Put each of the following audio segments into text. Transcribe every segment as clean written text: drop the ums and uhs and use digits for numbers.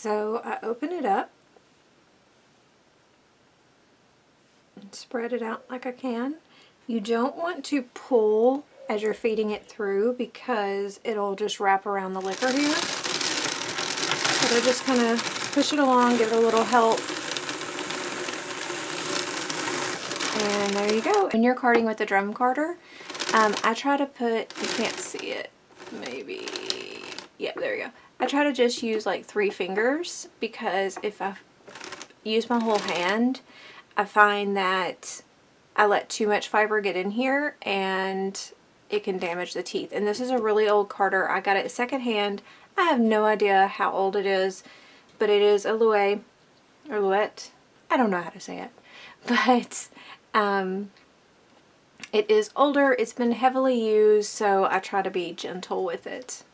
So I open it up and spread it out like I can. You don't want to pull as you're feeding it through because it'll just wrap around the liquor here. So just kind of push it along, give it a little help. And there you go. When you're carding with the drum carder, I try to put, you can't see it, maybe, yeah, there you go. I try to just use like 3 fingers because if I use my whole hand, I find that I let too much fiber get in here and it can damage the teeth. And this is a really old carder. I got it secondhand. I have no idea how old it is, but it is a Louet, or Louet. I don't know how to say it, but it is older. It's been heavily used, so I try to be gentle with it.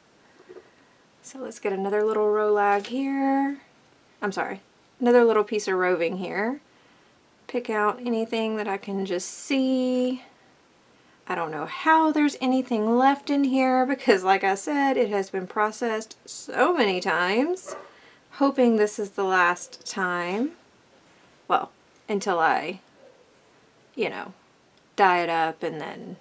So let's get another little rolag here. I'm sorry, another little piece of roving here. Pick out anything that I can just see. I don't know how there's anything left in here because, like I said, it has been processed so many times. Hoping this is the last time. Well, until I, you know, dye it up and then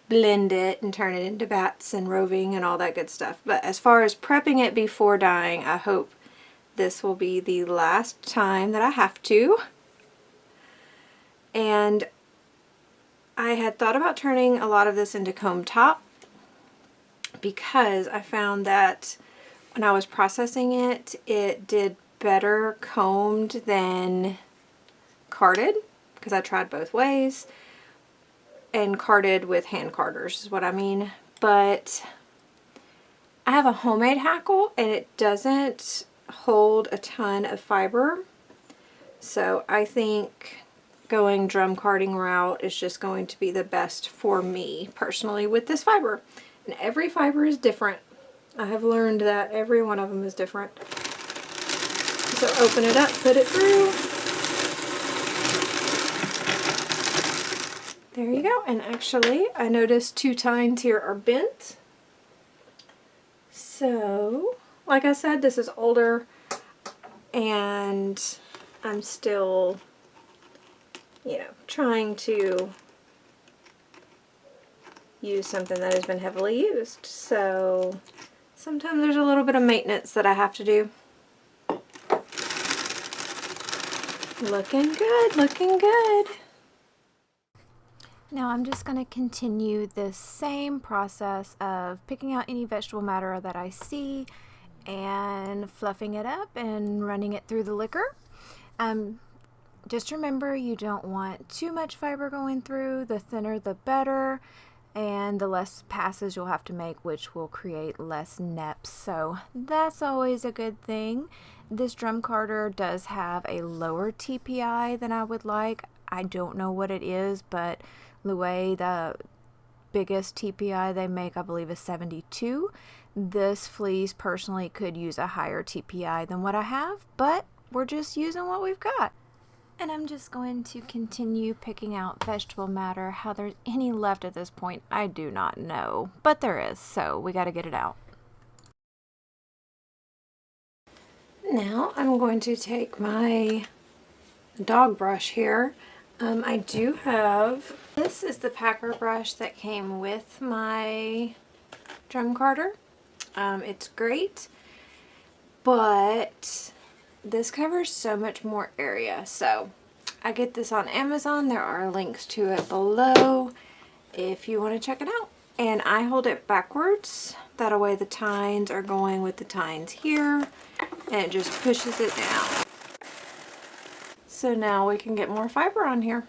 blend it and turn it into batts and roving and all that good stuff. But as far as prepping it before dyeing, I hope this will be the last time that I have to. And I had thought about turning a lot of this into comb top because I found that when I was processing it, it did better combed than carded, because I tried both ways, and carded with hand carders is what I mean. But I have a homemade hackle and it doesn't hold a ton of fiber, so I think going drum carding route is just going to be the best for me personally with this fiber. And every fiber is different. I have learned that every one of them is different. So open it up, put it through. There you go. And actually, I noticed 2 tines here are bent. So, like I said, this is older and I'm still, you know, trying to use something that has been heavily used. So sometimes there's a little bit of maintenance that I have to do. Looking good, looking good. Now I'm just going to continue this same process of picking out any vegetable matter that I see and fluffing it up and running it through the liquor. Just remember, you don't want too much fiber going through. The thinner the better, and the less passes you'll have to make, which will create less neps. So that's always a good thing. This drum carder does have a lower TPI than I would like. I don't know what it is, but Louet, the biggest TPI they make, I believe, is 72. This fleece personally could use a higher TPI than what I have, but we're just using what we've got. And I'm just going to continue picking out vegetable matter. How there's any left at this point, I do not know, but there is, so we got to get it out. Now I'm going to take my dog brush here. I do have, this is the packer brush that came with my drum carder. It's great, but this covers so much more area. So I get this on Amazon. There are links to it below if you want to check it out. And I hold it backwards. That way the tines are going with the tines here, and it just pushes it down. So now we can get more fiber on here.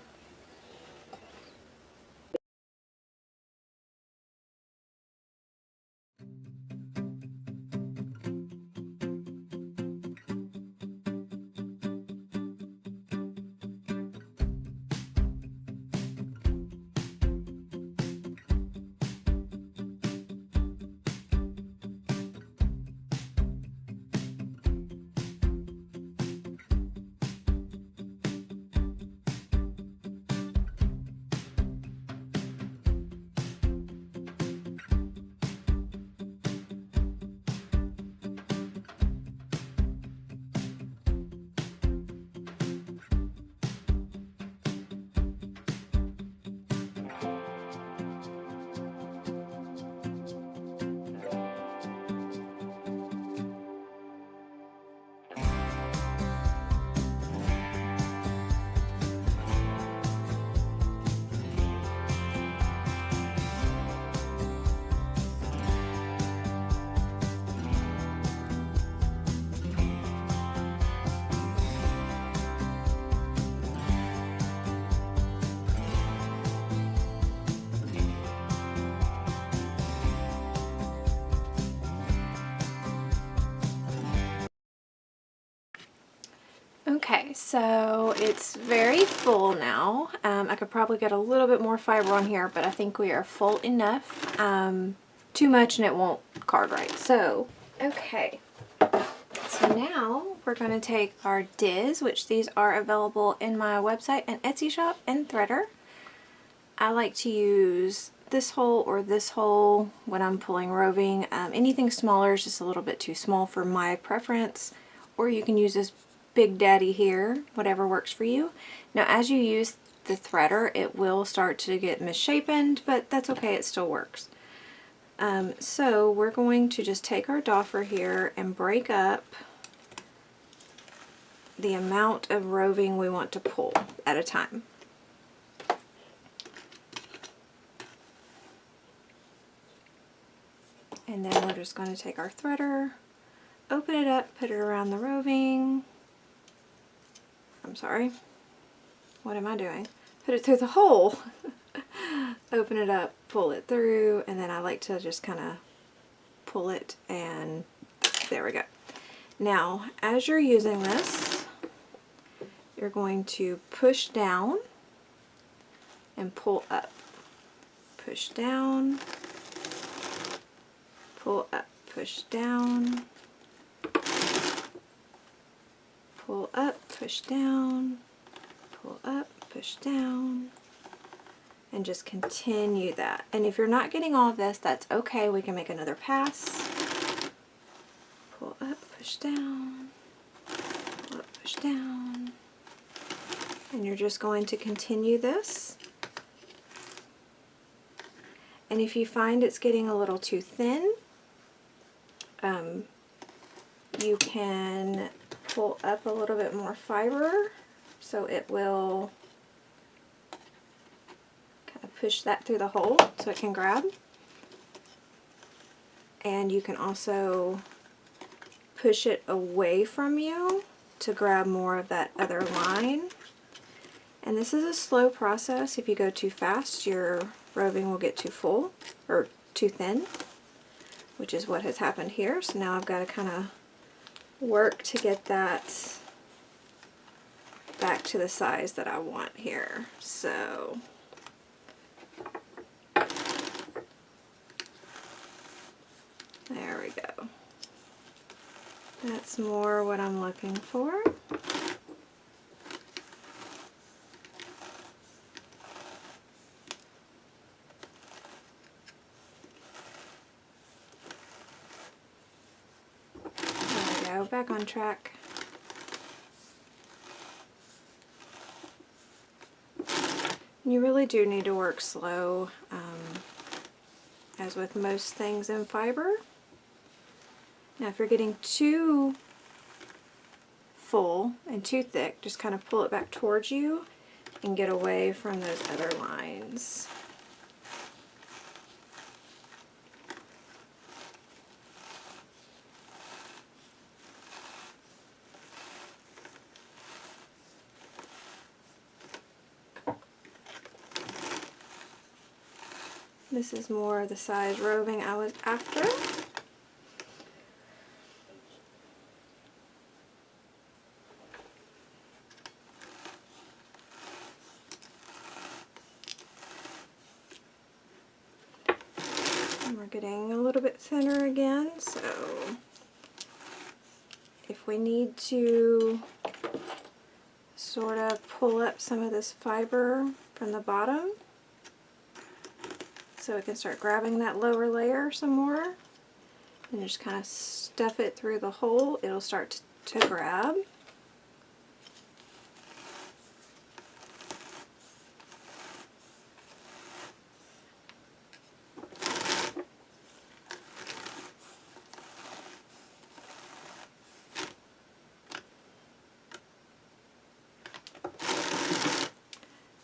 Okay, so it's very full now. I could probably get a little bit more fiber on here, but I think we are full enough. Too much and it won't card right. So, okay. So now we're going to take our Diz, which these are available in my website and Etsy shop, and Threader. I like to use this hole or this hole when I'm pulling roving. Anything smaller is just a little bit too small for my preference, or you can use this Big Daddy here, whatever works for you. Now as you use the threader, it will start to get misshapen, but that's okay, it still works. So we're going to just take our doffer here and break up the amount of roving we want to pull at a time. And then we're just going to take our threader, open it up, put it around the roving. I'm sorry, what am I doing? Put it through the hole. Open it up, pull it through, and then I like to just kind of pull it, and there we go. Now, as you're using this, you're going to push down and pull up. Push down, pull up, push down, pull up, push down, pull up, push down, and just continue that. And if you're not getting all of this, that's okay. We can make another pass. Pull up, push down, pull up, push down, and you're just going to continue this. And if you find it's getting a little too thin, you can pull up a little bit more fiber so it will kind of push that through the hole so it can grab. And you can also push it away from you to grab more of that other line. And this is a slow process. If you go too fast, your roving will get too full or too thin, which is what has happened here. So now I've got to kind of work to get that back to the size that I want here. So there we go. That's more what I'm looking for. There we go, back on track. You really do need to work slow, as with most things in fiber. Now if you're getting too full and too thick, just kind of pull it back towards you and get away from those other lines. This is more the size roving I was after. And we're getting a little bit thinner again, so if we need to sort of pull up some of this fiber from the bottom, so it can start grabbing that lower layer some more, and just kind of stuff it through the hole, it'll start to grab.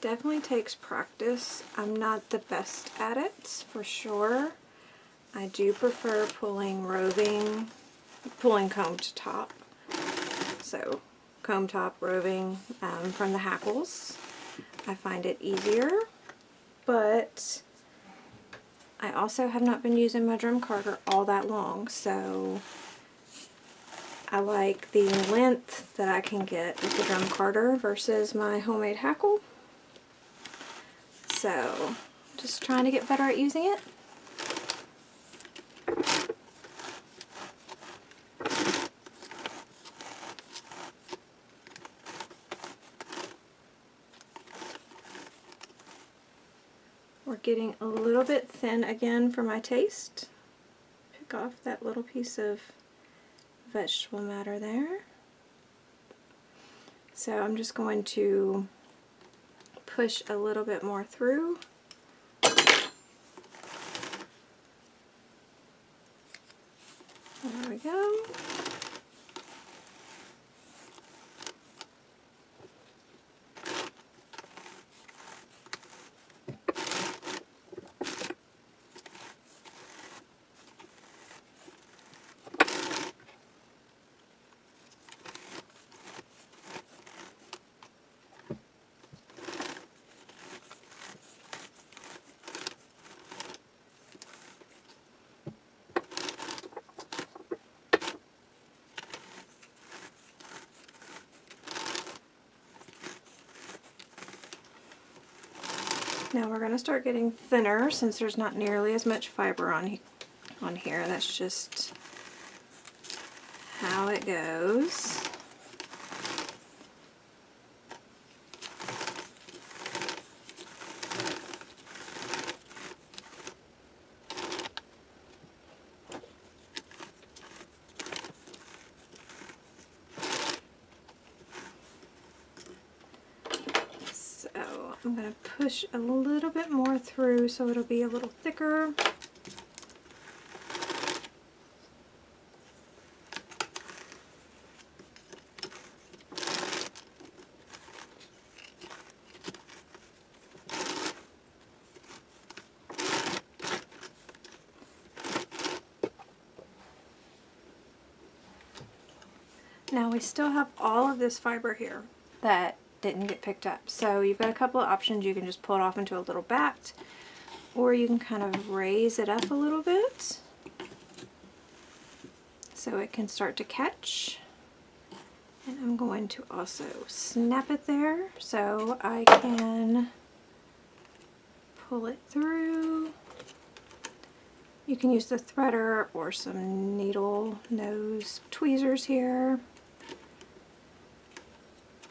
Definitely takes practice. I'm not the best at it, for sure. I do prefer pulling roving, pulling comb to top. So comb top, roving from the hackles. I find it easier, but I also have not been using my drum carder all that long, so I like the length that I can get with the drum carder versus my homemade hackle. So, just trying to get better at using it. We're getting a little bit thin again for my taste. Pick off that little piece of vegetable matter there. So I'm just going to push a little bit more through. There we go. Now we're going to start getting thinner since there's not nearly as much fiber on here. That's just how it goes. I'm going to push a little bit more through so it'll be a little thicker. Now we still have all of this fiber here that didn't get picked up. So you've got a couple of options. You can just pull it off into a little batt, or you can kind of raise it up a little bit so it can start to catch. And I'm going to also snap it there so I can pull it through. You can use the threader or some needle nose tweezers here.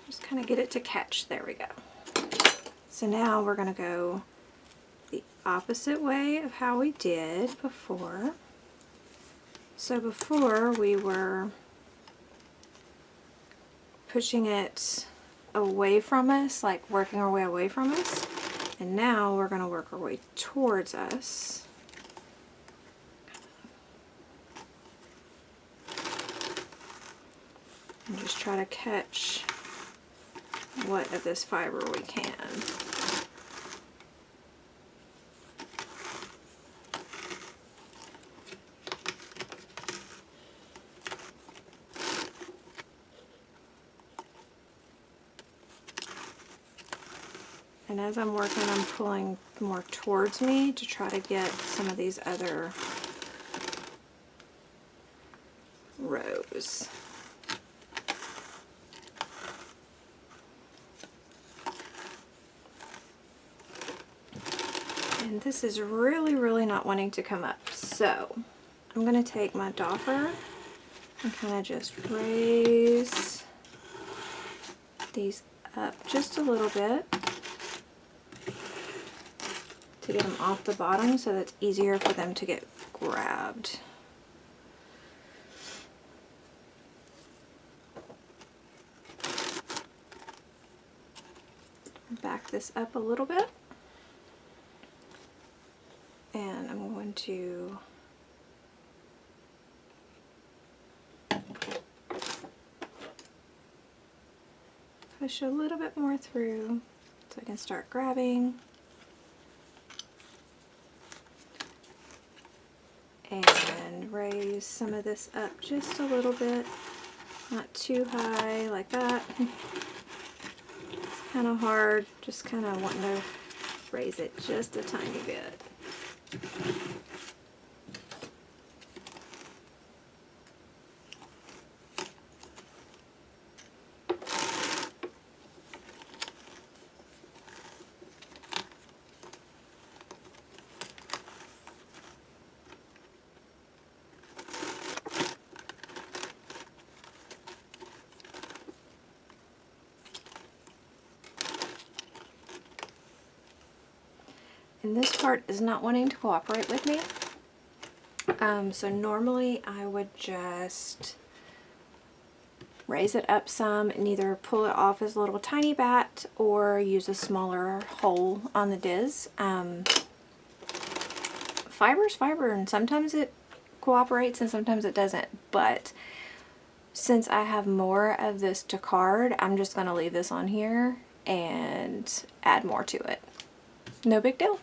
Just kind of get it to catch. There we go. So now we're going to go the opposite way of how we did before. So before we were pushing it away from us, like working our way away from us, and now we're going to work our way towards us. And just try to catch what of this fiber we can. And as I'm working, I'm pulling more towards me to try to get some of these other rows. And this is really not wanting to come up. So I'm going to take my doffer and kind of just raise these up just a little bit to get them off the bottom so that it's easier for them to get grabbed. Back this up a little bit. And I'm going to push a little bit more through so I can start grabbing. And raise some of this up just a little bit, not too high like that. It's kind of hard, just kind of wanting to raise it just a tiny bit. And this part is not wanting to cooperate with me. So normally I would just raise it up some and either pull it off as a little tiny batt or use a smaller hole on the diz. Fiber's fiber, and sometimes it cooperates and sometimes it doesn't, but since I have more of this to card, I'm just going to leave this on here and add more to it. No big deal.